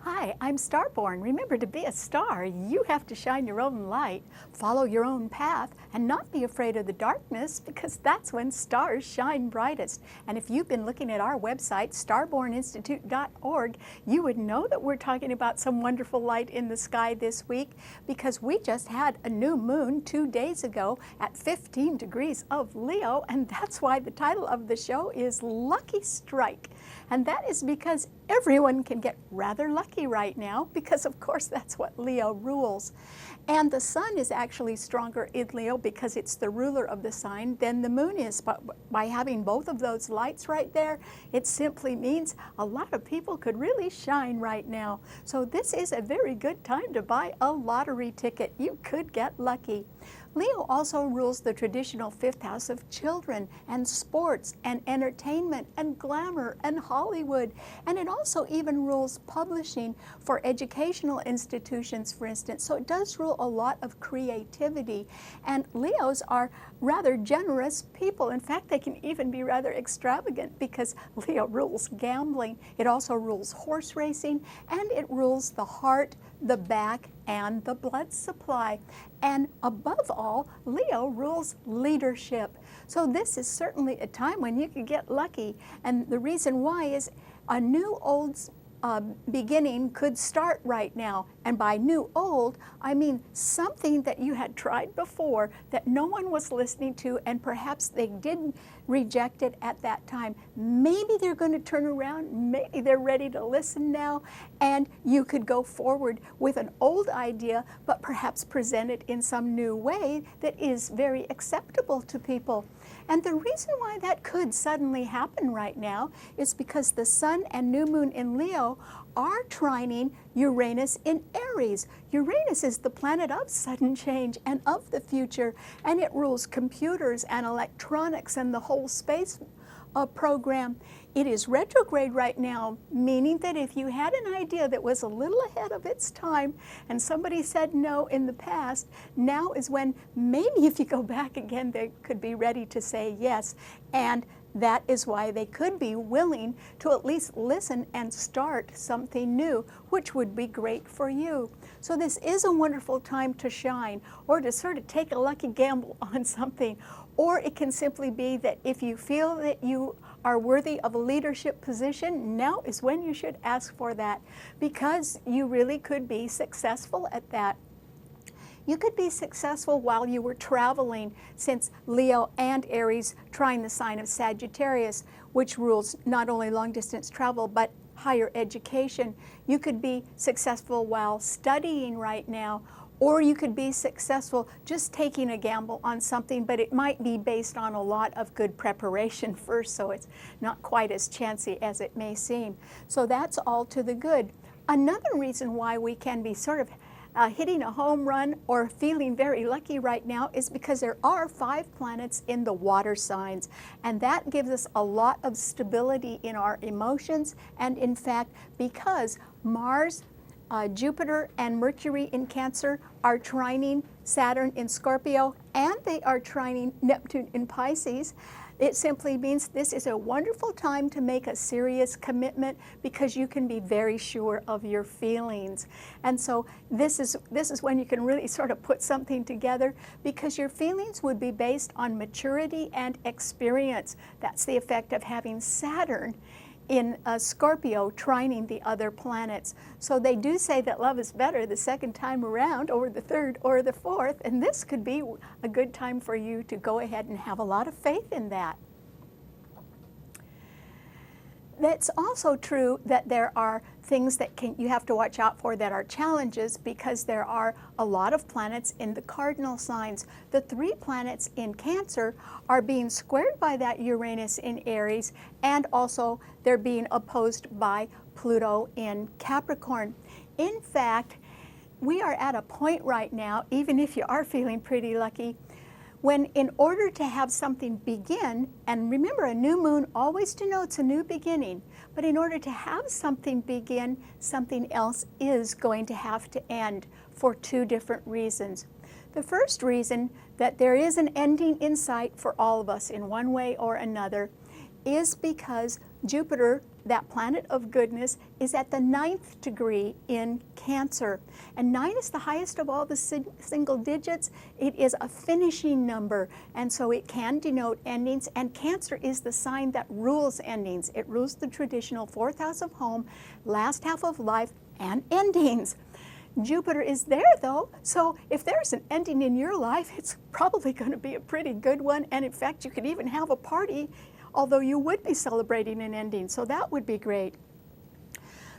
Hi, I'm Starborn. Remember, to be a star, you have to shine your own light, follow your own path, and not be afraid of the darkness, because that's when stars shine brightest. And if you've been looking at our website, starborninstitute.org, you would know that we're talking about some wonderful light in the sky this week, because we just had a new moon 2 days ago at 15 degrees of Leo, and that's why the title of the show is Lucky Strike. And that is because everyone can get rather lucky right now, because of course that's what Leo rules. And the sun is actually stronger in Leo because it's the ruler of the sign than the moon is. But by having both of those lights right there, it simply means a lot of people could really shine right now. So this is a very good time to buy a lottery ticket. You could get lucky. Leo also rules the traditional fifth house of children and sports and entertainment and glamour and Hollywood. And it also even rules publishing for educational institutions, for instance. So it does rule a lot of creativity. And Leos are rather generous people. In fact, they can even be rather extravagant because Leo rules gambling. It also rules horse racing, and it rules the heart, the back, and the blood supply. And above all, Leo rules leadership. So this is certainly a time when you could get lucky. And the reason why is a new old beginning could start right now. And by new old, I mean something that you had tried before that no one was listening to, and perhaps they did reject it at that time. Maybe they're going to turn around, maybe they're ready to listen now, and you could go forward with an old idea, but perhaps present it in some new way that is very acceptable to people. And the reason why that could suddenly happen right now is because the sun and new moon in Leo are trining Uranus in Aries. Uranus is the planet of sudden change and of the future, and it rules computers and electronics and the whole space program. It is retrograde right now, meaning that if you had an idea that was a little ahead of its time and somebody said no in the past, now is when maybe if you go back again, they could be ready to say yes. And that is why they could be willing to at least listen and start something new, which would be great for you. So this is a wonderful time to shine, or to sort of take a lucky gamble on something. Or it can simply be that if you feel that you are worthy of a leadership position, now is when you should ask for that, because you really could be successful at that. You could be successful while you were traveling, since Leo and Aries trine the sign of Sagittarius, which rules not only long-distance travel, but higher education. You could be successful while studying right now, or you could be successful just taking a gamble on something, but it might be based on a lot of good preparation first, so it's not quite as chancy as it may seem. So that's all to the good. Another reason why we can be sort of hitting a home run or feeling very lucky right now is because there are 5 planets in the water signs, and that gives us a lot of stability in our emotions. And in fact, because Mars, Jupiter, and Mercury in Cancer are trining Saturn in Scorpio, and they are trining Neptune in Pisces, it simply means this is a wonderful time to make a serious commitment, because you can be very sure of your feelings. And so this is when you can really sort of put something together, because your feelings would be based on maturity and experience. That's the effect of having Saturn in Scorpio trining the other planets. So they do say that love is better the second time around, or the third, or the fourth, and this could be a good time for you to go ahead and have a lot of faith in that. That's also true that there are things that you have to watch out for that are challenges, because there are a lot of planets in the cardinal signs. The 3 planets in Cancer are being squared by that Uranus in Aries, and also they're being opposed by Pluto in Capricorn. In fact, we are at a point right now, even if you are feeling pretty lucky, when in order to have something begin, and remember, a new moon always denotes a new beginning, but in order to have something begin, something else is going to have to end for 2 different reasons. The first reason that there is an ending in sight for all of us in one way or another is because Jupiter, that planet of goodness, is at the 9th degree in Cancer. And 9 is the highest of all the single digits. It is a finishing number, and so it can denote endings. And Cancer is the sign that rules endings. It rules the traditional 4th house of home, last half of life, and endings. Jupiter is there though, so if there's an ending in your life, it's probably going to be a pretty good one. And in fact, you could even have a party, although you would be celebrating an ending, so that would be great.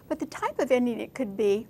But the type of ending it could be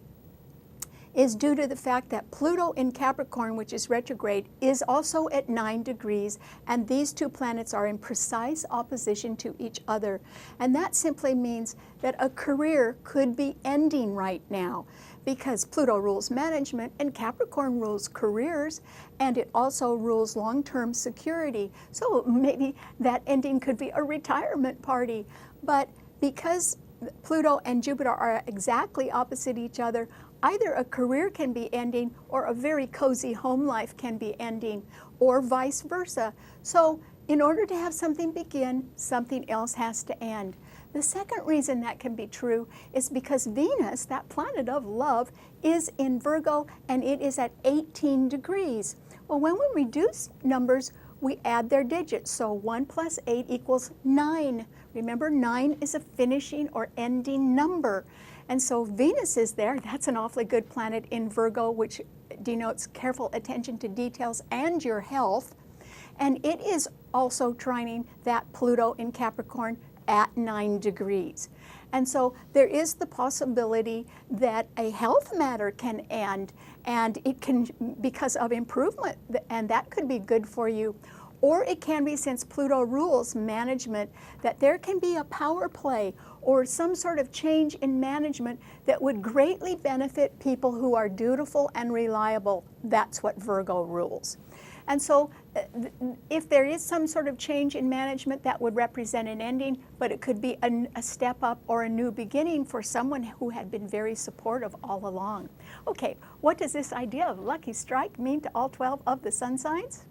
is due to the fact that Pluto in Capricorn, which is retrograde, is also at 9 degrees, and these two planets are in precise opposition to each other. And that simply means that a career could be ending right now, because Pluto rules management and Capricorn rules careers, and it also rules long-term security. So maybe that ending could be a retirement party. But because Pluto and Jupiter are exactly opposite each other, either a career can be ending or a very cozy home life can be ending, or vice versa. So in order to have something begin, something else has to end. The second reason that can be true is because Venus, that planet of love, is in Virgo, and it is at 18 degrees. Well, when we reduce numbers, we add their digits. So 1 plus 8 equals 9. Remember, 9 is a finishing or ending number. And so Venus is there. That's an awfully good planet in Virgo, which denotes careful attention to details and your health. And it is also trining that Pluto in Capricorn at 9 degrees. And so there is the possibility that a health matter can end, and it can, because of improvement, and that could be good for you. Or it can be, since Pluto rules management, that there can be a power play or some sort of change in management that would greatly benefit people who are dutiful and reliable. That's what Virgo rules. And so if there is some sort of change in management, that would represent an ending, but it could be a step up or a new beginning for someone who had been very supportive all along. Okay, what does this idea of lucky strike mean to all 12 of the sun signs?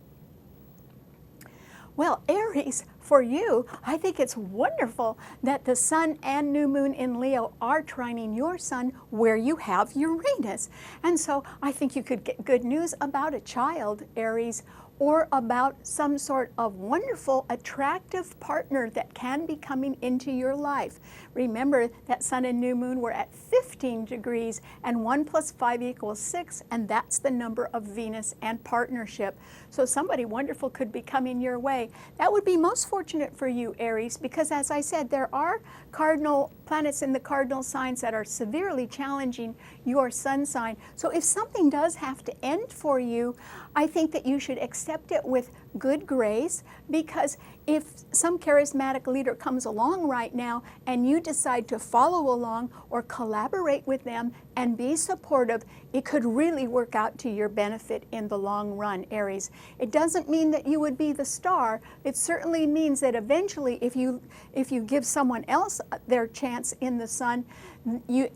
Well, Aries, for you, I think it's wonderful that the sun and new moon in Leo are trining your sun where you have Uranus. And so I think you could get good news about a child, Aries, or about some sort of wonderful, attractive partner that can be coming into your life. Remember that sun and new moon were at 15 degrees, and 1 plus 5 equals 6, and that's the number of Venus and partnership. So somebody wonderful could be coming your way. That would be most fortunate for you, Aries, because as I said, there are cardinal planets in the cardinal signs that are severely challenging your sun sign. So if something does have to end for you, I think that you should accept it with good grace, because if some charismatic leader comes along right now and you decide to follow along or collaborate with them and be supportive, it could really work out to your benefit in the long run, Aries. It doesn't mean that you would be the star. It certainly means that eventually if you give someone else their chance in the sun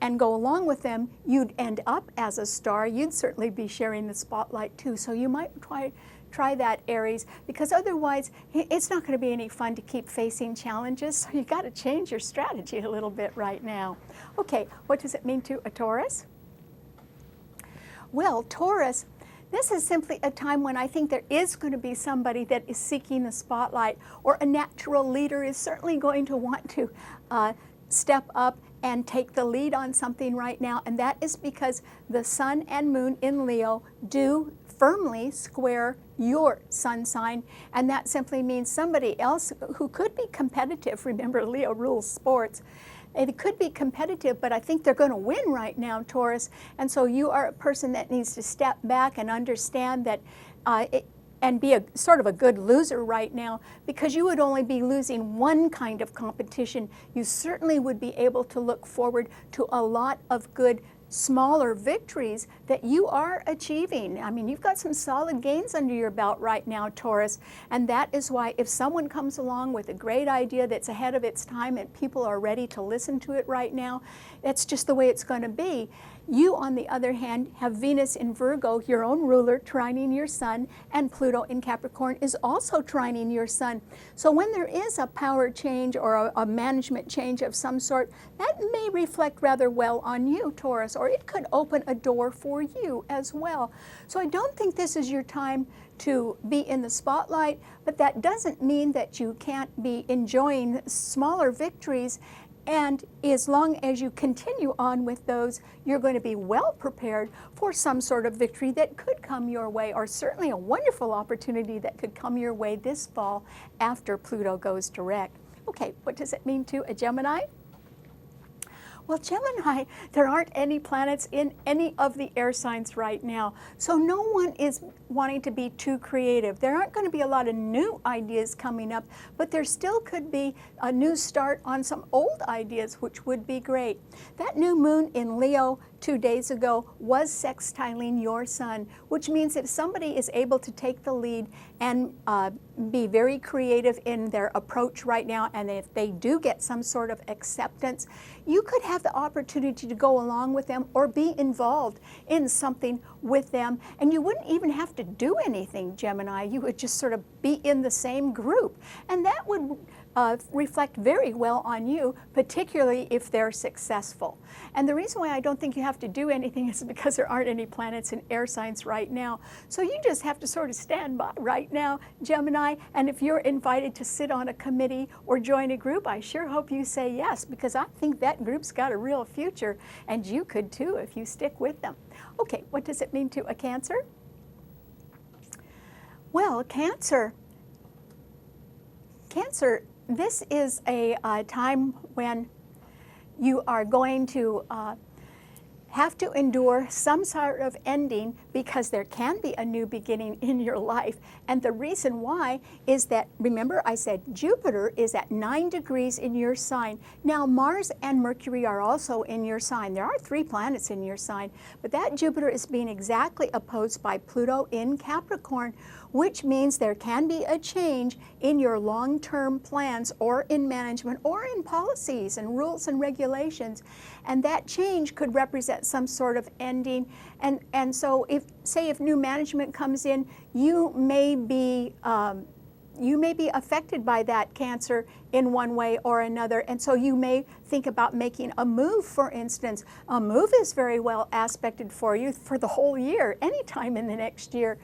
and go along with them, you'd end up as a star. You'd certainly be sharing the spotlight too. So you might try that, Aries, because otherwise it's not going to be any fun to keep facing challenges. So you got to change your strategy a little bit right now. Okay, what does it mean to a Taurus? Well, Taurus, this is simply a time when I think there is going to be somebody that is seeking the spotlight, or a natural leader is certainly going to want to step up and take the lead on something right now, and that is because the sun and moon in Leo do firmly square your sun sign, and that simply means somebody else who could be competitive. Remember, Leo rules sports. It could be competitive, but I think they're going to win right now, Taurus. And so you are a person that needs to step back and understand that and be a sort of a good loser right now, because you would only be losing one kind of competition. You certainly would be able to look forward to a lot of good smaller victories that you are achieving. I mean, you've got some solid gains under your belt right now, Taurus, and that is why if someone comes along with a great idea that's ahead of its time and people are ready to listen to it right now, that's just the way it's going to be. You, on the other hand, have Venus in Virgo, your own ruler, trining your sun, and Pluto in Capricorn is also trining your sun. So when there is a power change or a management change of some sort, that may reflect rather well on you, Taurus, or it could open a door for you as well. So I don't think this is your time to be in the spotlight, but that doesn't mean that you can't be enjoying smaller victories. And as long as you continue on with those, you're going to be well prepared for some sort of victory that could come your way, or certainly a wonderful opportunity that could come your way this fall after Pluto goes direct. Okay, what does it mean to a Gemini? Well, Gemini, there aren't any planets in any of the air signs right now, so no one is wanting to be too creative. There aren't going to be a lot of new ideas coming up, but there still could be a new start on some old ideas, which would be great. That new moon in Leo 2 days ago was sextiling your sun, which means if somebody is able to take the lead and be very creative in their approach right now, and if they do get some sort of acceptance, you could have the opportunity to go along with them or be involved in something with them, and you wouldn't even have to do anything, Gemini. You would just sort of be in the same group, and that would reflect very well on you, particularly if they're successful. And the reason why I don't think you have to do anything is because there aren't any planets in air signs right now. So you just have to sort of stand by right now, Gemini, and if you're invited to sit on a committee or join a group, I sure hope you say yes, because I think that group's got a real future, and you could too if you stick with them. Okay, what does it mean to a Cancer? Well, Cancer, this is a time when you are going to have to endure some sort of ending, because there can be a new beginning in your life. And the reason why is that, remember I said Jupiter is at 9 degrees in your sign. Now Mars and Mercury are also in your sign. There are 3 planets in your sign, but that Jupiter is being exactly opposed by Pluto in Capricorn, which means there can be a change in your long-term plans or in management or in policies and rules and regulations. And that change could represent some sort of ending. And so if new management comes in, you may be affected by that, Cancer, in one way or another. And so you may think about making a move, for instance. A move is very well aspected for you for the whole year, anytime in the next year.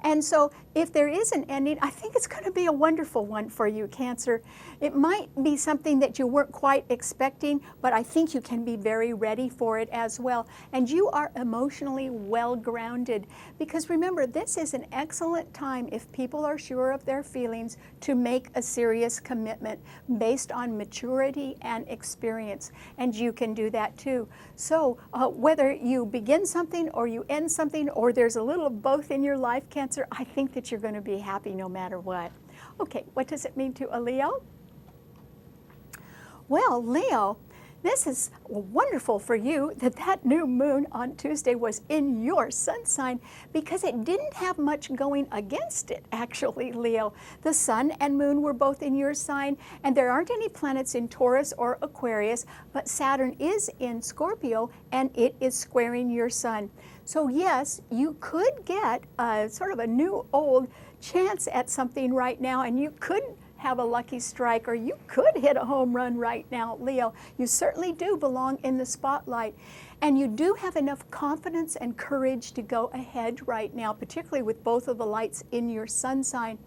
And so if there is an ending, I think it's going to be a wonderful one for you, Cancer. It might be something that you weren't quite expecting, but I think you can be very ready for it as well. And you are emotionally well grounded, because remember, this is an excellent time, if people are sure of their feelings, to make a serious commitment based on maturity and experience. And you can do that too. So whether you begin something or you end something, or there's a little of both in your life, Cancer, I think that you're going to be happy no matter what. Okay, what does it mean to a Leo? Well, Leo, this is wonderful for you that that new moon on Tuesday was in your sun sign, because it didn't have much going against it, actually, Leo. The sun and moon were both in your sign, and there aren't any planets in Taurus or Aquarius, but Saturn is in Scorpio, and it is squaring your sun. So yes, you could get a sort of a new old chance at something right now, and you could have a lucky strike, or you could hit a home run right now, Leo. You certainly do belong in the spotlight, and you do have enough confidence and courage to go ahead right now, particularly with both of the lights in your sun sign.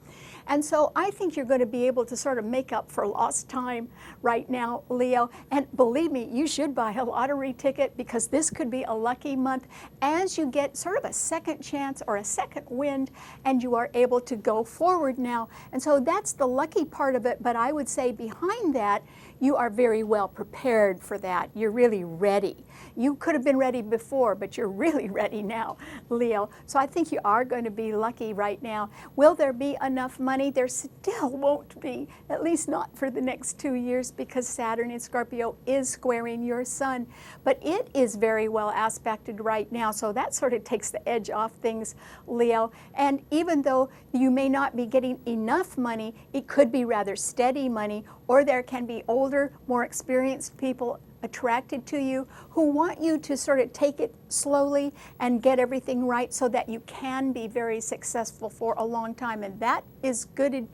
And so I think you're going to be able to sort of make up for lost time right now, Leo. And believe me, you should buy a lottery ticket, because this could be a lucky month as you get sort of a second chance or a second wind, and you are able to go forward now. And so that's the lucky part of it. But I would say behind that, you are very well prepared for that. You're really ready. You could have been ready before, but you're really ready now, Leo. So I think you are going to be lucky right now. Will there be enough money? There still won't be, at least not for the next 2 years, because Saturn in Scorpio is squaring your sun. But it is very well aspected right now, so that sort of takes the edge off things, Leo. And even though you may not be getting enough money, it could be rather steady money, or there can be older, more experienced people attracted to you who want you to sort of take it slowly and get everything right so that you can be very successful for a long time. And that is good.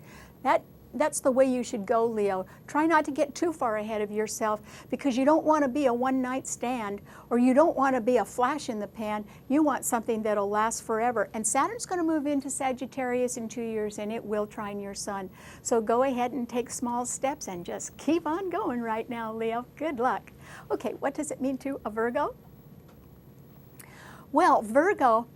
That's the way you should go, Leo. Try not to get too far ahead of yourself, because you don't want to be a one-night stand, or you don't want to be a flash in the pan. You want something that'll last forever. And Saturn's going to move into Sagittarius in 2 years, and it will trine your sun. So go ahead and take small steps and just keep on going right now, Leo. Good luck. Okay, what does it mean to a Virgo? Well, Virgo,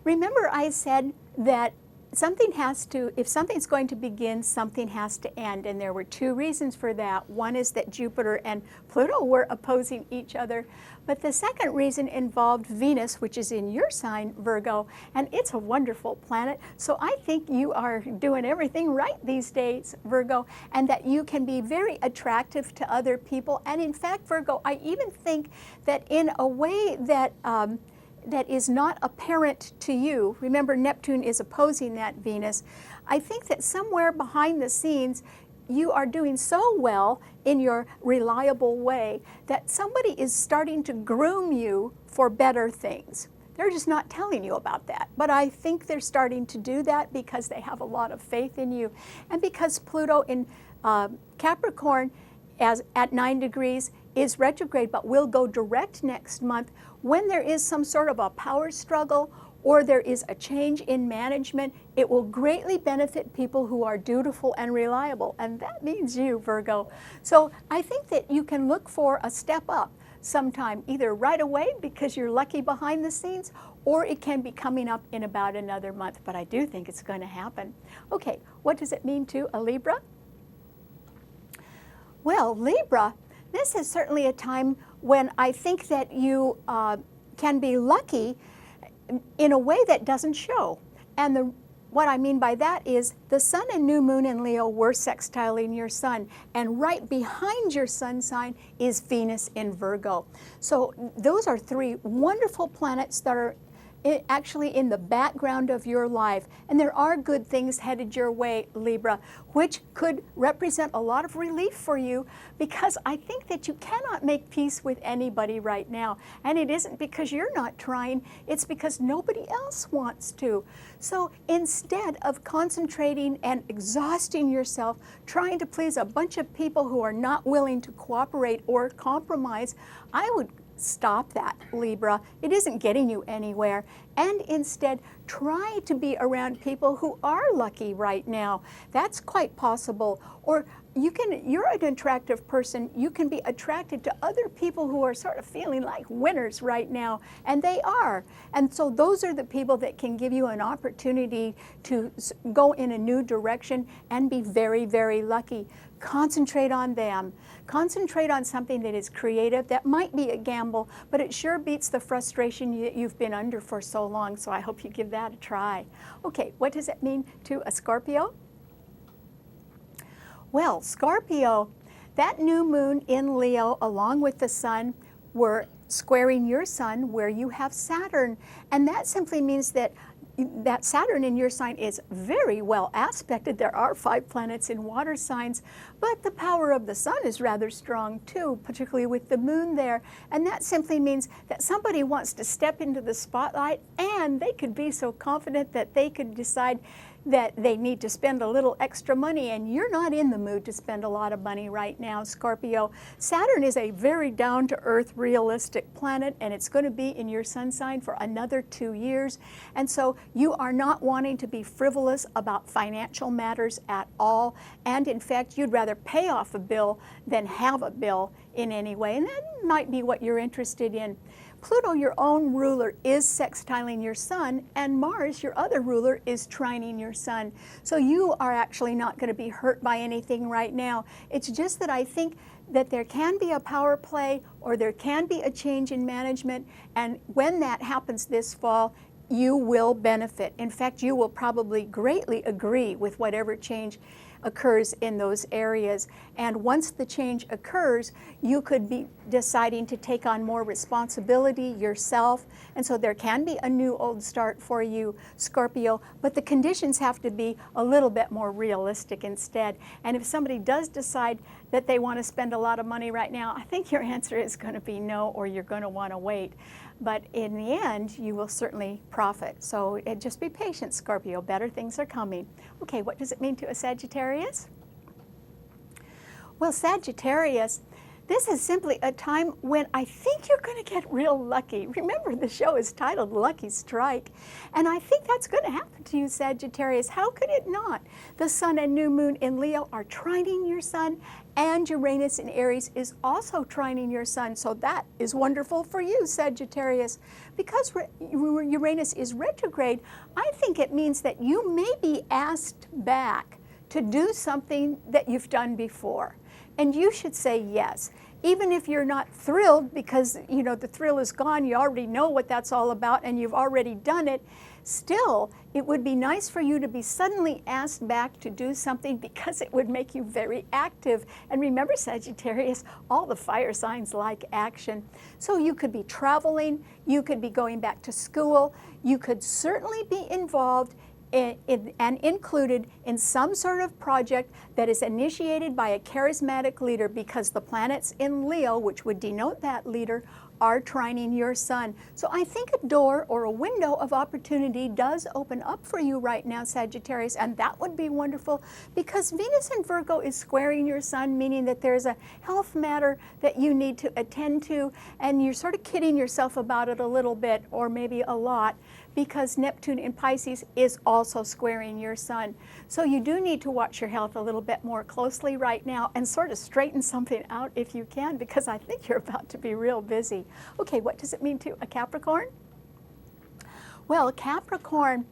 remember I said that something has to, if something's going to begin, something has to end. And there were 2 reasons for that. One is that Jupiter and Pluto were opposing each other. But the second reason involved Venus, which is in your sign, Virgo. And it's a wonderful planet. So I think you are doing everything right these days, Virgo, and that you can be very attractive to other people. And in fact, Virgo, I even think that in a way that that is not apparent to you, remember Neptune is opposing that Venus, I think that somewhere behind the scenes you are doing so well in your reliable way that somebody is starting to groom you for better things. They're just not telling you about that. But I think they're starting to do that because they have a lot of faith in you. And because Pluto in Capricorn at 9 degrees is retrograde, but will go direct next month. When there is some sort of a power struggle or there is a change in management, it will greatly benefit people who are dutiful and reliable. And that means you, Virgo. So I think that you can look for a step up sometime, either right away because you're lucky behind the scenes, or it can be coming up in about another month. But I do think it's going to happen. Okay, what does it mean to a Libra? Well, Libra, this is certainly a time when I think that you can be lucky in a way that doesn't show. And what I mean by that is the sun and new moon in Leo were sextiling your sun, and right behind your sun sign is Venus in Virgo. So those are 3 wonderful planets that are actually in the background of your life. And there are good things headed your way, Libra, which could represent a lot of relief for you, because I think that you cannot make peace with anybody right now. And it isn't because you're not trying, it's because nobody else wants to. So instead of concentrating and exhausting yourself trying to please a bunch of people who are not willing to cooperate or compromise, I would stop that, Libra. It isn't getting you anywhere. And instead, try to be around people who are lucky right now. That's quite possible. Or you're an attractive person. You can be attracted to other people who are sort of feeling like winners right now, and they are. And so those are the people that can give you an opportunity to go in a new direction and be very, very lucky. Concentrate on them. Concentrate on something that is creative. That might be a gamble, but it sure beats the frustration you've been under for so long, so I hope you give that a try. Okay, what does it mean to a Scorpio? Well, Scorpio, that new moon in Leo along with the sun were squaring your sun where you have Saturn, and that simply means that Saturn in your sign is very well aspected. There are 5 planets in water signs, but the power of the sun is rather strong too, particularly with the moon there. And that simply means that somebody wants to step into the spotlight, and they could be so confident that they could decide that they need to spend a little extra money, and you're not in the mood to spend a lot of money right now, Scorpio. Saturn is a very down-to-earth, realistic planet, and it's going to be in your sun sign for another 2 years. And so you are not wanting to be frivolous about financial matters at all. And in fact, you'd rather pay off a bill than have a bill in any way. And that might be what you're interested in. Pluto, your own ruler, is sextiling your sun, and Mars, your other ruler, is trining your sun. So you are actually not going to be hurt by anything right now. It's just that I think that there can be a power play or there can be a change in management, and when that happens this fall, you will benefit. In fact, you will probably greatly agree with whatever change occurs in those areas. And once the change occurs, you could be deciding to take on more responsibility yourself. And so there can be a new old start for you, Scorpio, but the conditions have to be a little bit more realistic instead. And if somebody does decide that they want to spend a lot of money right now, I think your answer is going to be no, or you're going to want to wait. But in the end, you will certainly profit. So just be patient, Scorpio. Better things are coming. Okay, what does it mean to a Sagittarius? Well, Sagittarius, this is simply a time when I think you're going to get real lucky. Remember, the show is titled Lucky Strike. And I think that's going to happen to you, Sagittarius. How could it not? The sun and new moon in Leo are trining your sun, and Uranus in Aries is also trining your sun. So that is wonderful for you, Sagittarius. Because Uranus is retrograde, I think it means that you may be asked back to do something that you've done before. And you should say yes. Even if you're not thrilled because, you know, the thrill is gone, you already know what that's all about and you've already done it, still, it would be nice for you to be suddenly asked back to do something because it would make you very active. And remember, Sagittarius, all the fire signs like action. So you could be traveling, you could be going back to school, you could certainly be involved and included in some sort of project that is initiated by a charismatic leader, because the planets in Leo, which would denote that leader, are trining your sun. So I think a door or a window of opportunity does open up for you right now, Sagittarius, and that would be wonderful because Venus in Virgo is squaring your sun, meaning that there's a health matter that you need to attend to, and you're sort of kidding yourself about it a little bit, or maybe a lot, because Neptune in Pisces is also squaring your sun. So you do need to watch your health a little bit more closely right now and sort of straighten something out if you can, because I think you're about to be real busy. Okay, what does it mean to a Capricorn? Well, Capricorn,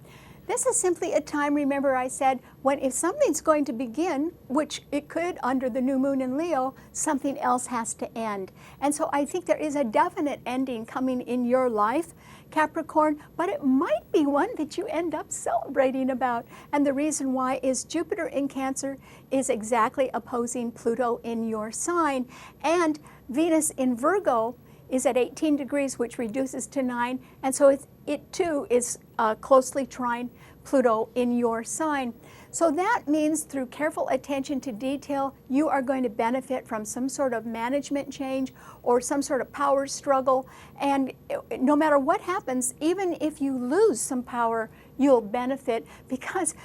this is simply a time, remember I said, when if something's going to begin, which it could under the new moon in Leo, something else has to end. And so I think there is a definite ending coming in your life, Capricorn, but it might be one that you end up celebrating about. And the reason why is Jupiter in Cancer is exactly opposing Pluto in your sign. And Venus in Virgo is at 18 degrees, which reduces to 9. And so it too is closely trine Pluto in your sign. So that means through careful attention to detail, you are going to benefit from some sort of management change or some sort of power struggle. And no matter what happens, even if you lose some power, you'll benefit, because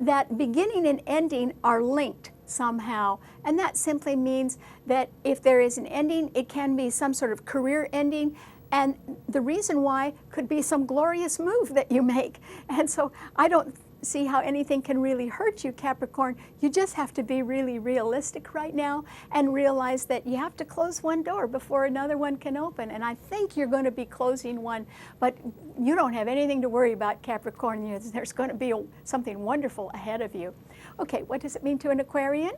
that beginning and ending are linked somehow. And that simply means that if there is an ending, it can be some sort of career ending. And the reason why could be some glorious move that you make. And so I don't see how anything can really hurt you, Capricorn. You just have to be really realistic right now and realize that you have to close one door before another one can open. And I think you're going to be closing one, but you don't have anything to worry about, Capricorn. There's going to be something wonderful ahead of you. Okay, what does it mean to an Aquarian?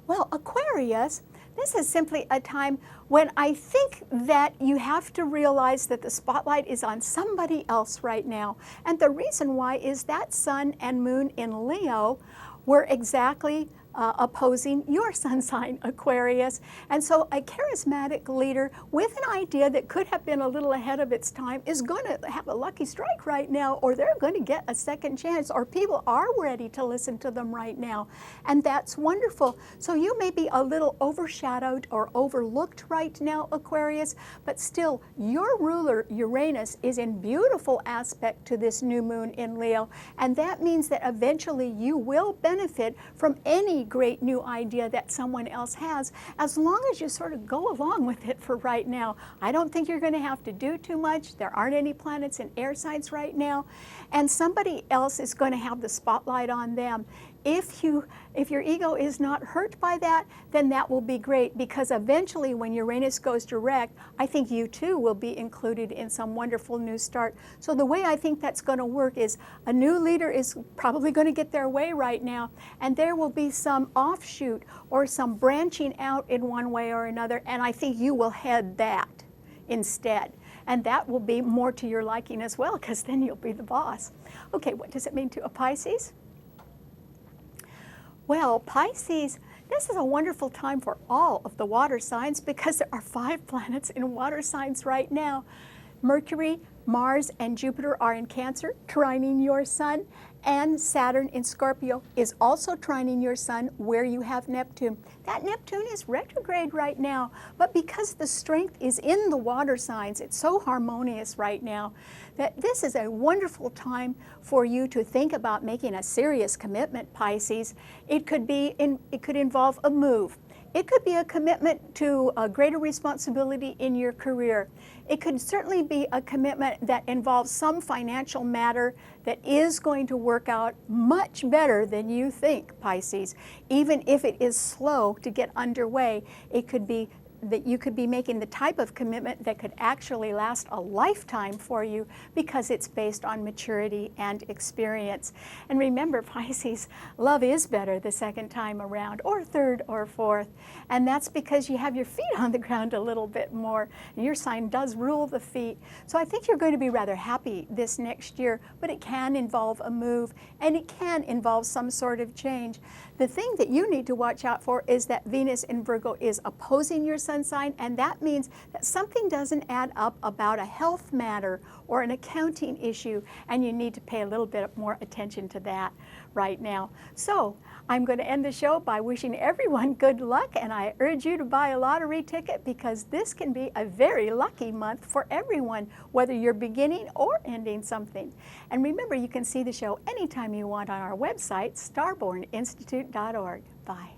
Well, Aquarius, this is simply a time when I think that you have to realize that the spotlight is on somebody else right now. And the reason why is that sun and moon in Leo were exactly opposing your sun sign, Aquarius. And so a charismatic leader with an idea that could have been a little ahead of its time is going to have a lucky strike right now, or they're going to get a second chance, or people are ready to listen to them right now. And that's wonderful. So you may be a little overshadowed or overlooked right now, Aquarius, but still your ruler, Uranus, is in beautiful aspect to this new moon in Leo. And that means that eventually you will benefit from any great new idea that someone else has, as long as you sort of go along with it for right now. I don't think you're going to have to do too much. There aren't any planets in air signs right now, and somebody else is going to have the spotlight on them. if your ego is not hurt by that, then that will be great, because eventually when Uranus goes direct, I think you too will be included in some wonderful new start. So the way I think that's going to work is a new leader is probably going to get their way right now, and there will be some offshoot or some branching out in one way or another, and I think you will head that instead. And that will be more to your liking as well, because then you'll be the boss. Okay, what does it mean to a Pisces? Well, Pisces, this is a wonderful time for all of the water signs, because there are 5 planets in water signs right now. Mercury, Mars, and Jupiter are in Cancer, trining your sun, and Saturn in Scorpio is also trining your sun where you have Neptune. That Neptune is retrograde right now, but because the strength is in the water signs, it's so harmonious right now that this is a wonderful time for you to think about making a serious commitment, Pisces. It could involve a move. It could be a commitment to a greater responsibility in your career. It could certainly be a commitment that involves some financial matter that is going to work out much better than you think, Pisces. Even if it is slow to get underway, it could be that you could be making the type of commitment that could actually last a lifetime for you, because it's based on maturity and experience. And remember, Pisces, love is better the second time around, or third or fourth. And that's because you have your feet on the ground a little bit more. And your sign does rule the feet. So I think you're going to be rather happy this next year, but it can involve a move, and it can involve some sort of change. The thing that you need to watch out for is that Venus in Virgo is opposing your sun sign, and that means that something doesn't add up about a health matter or an accounting issue, and you need to pay a little bit more attention to that right now. So I'm going to end the show by wishing everyone good luck, and I urge you to buy a lottery ticket, because this can be a very lucky month for everyone, whether you're beginning or ending something. And remember, you can see the show anytime you want on our website, starborninstitute.org. Bye.